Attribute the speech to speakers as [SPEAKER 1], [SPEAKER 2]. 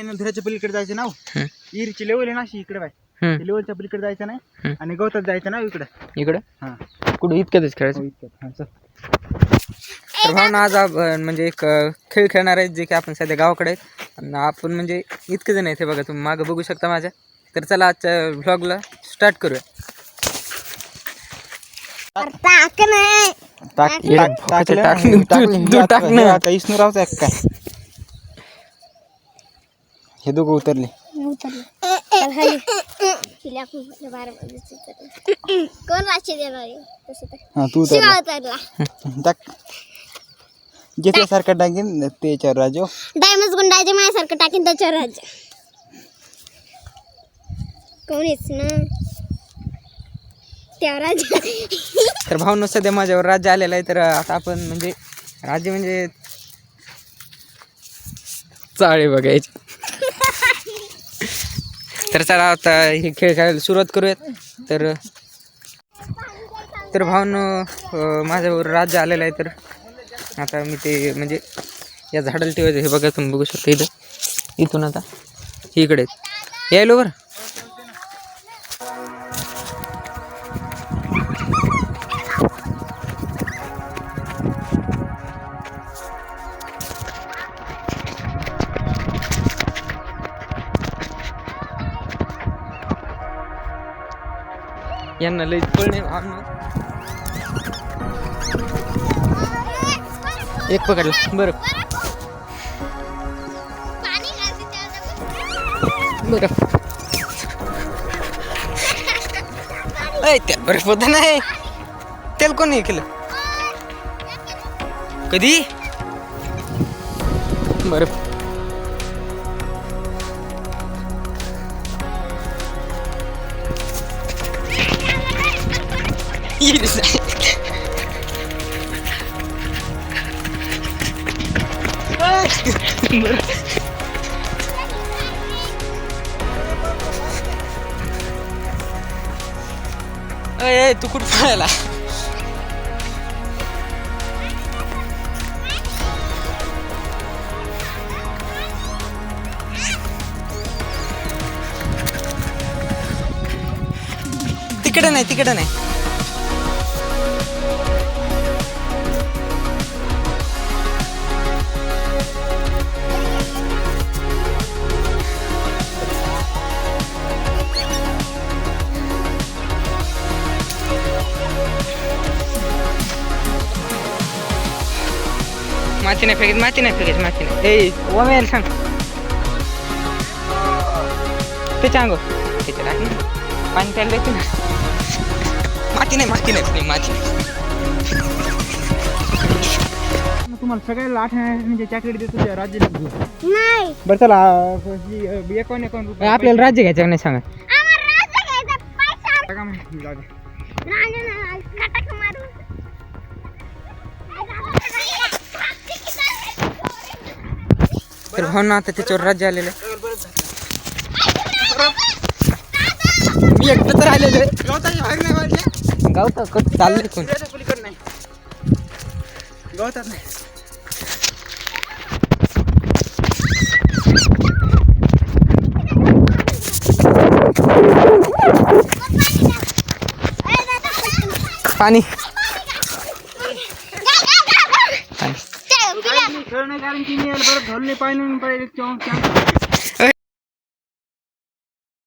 [SPEAKER 1] नदीच्या पलीकडे जायचं नाव इरीची लेवल आहे ना अशी इकडे बाय लेवलच्या पलीकडे जायचं नाही आणि गवतात जायचं ना इकडे
[SPEAKER 2] हा कुठं इतक्यातच खेळायचं. तर भावना आज म्हणजे एक खेळ खेळणार आहेत जे की आपण सध्या गावाकडे आहेत आणि आपण म्हणजे इतके जण आहेत हे बघा तुम्ही मागं बघू शकता माझ्या. तर चला आजच्या व्लॉगला स्टार्ट करूया.
[SPEAKER 1] हे दोघं उतरले सारखं टाकीन त्याच्यावर राजू
[SPEAKER 3] डायमंड गुंडाचे माझ्यासारखं टाकीन त्याच्यावर राजू कोणीच ना त्या राजा.
[SPEAKER 2] तर भावना सध्या माझ्यावर राज्य आलेला आहे. तर आता आपण म्हणजे राज्य म्हणजे चाळे बघायचे. तर चला आता हे खेळ खेळायला सुरुवात करूयात. तर भावना माझ्यावर राज्य आलेलं आहे. तर आता मी ते म्हणजे या झाडाला ठेवायचं हे बघा तुम्ही बघू शकता इथून आता इकडे यायलो बरं. यांना लई पळणे एक पकडला बरं बरं त्या बरं पद नाही त्याला कोण हे केलं कधी बरं. अय तू कुठं पळायला तिकडे नाही माती नाही फेकायची ए ओमेल सांग त्याच्या अंगो त्याच्या टाक ना पाणी प्यायला देते ना. माती नाही
[SPEAKER 1] तुम्हाला सगळ्याला 8 म्हणजे चॉकलेट देतो त्या राज्याला
[SPEAKER 3] नाही.
[SPEAKER 1] बरं चला 51 रुपये
[SPEAKER 2] आपल्याला राज्य घ्यायचं नाही सांगा. तर भावना आता त्याच्यावर राज्य आलेलं आहे. मी एकटं तर आलेलं आहे गावता चाललंय कोण
[SPEAKER 1] गवतात नाही.
[SPEAKER 2] पाणी
[SPEAKER 1] खेळ नाही कारण की मी बरं धरले पाहिजे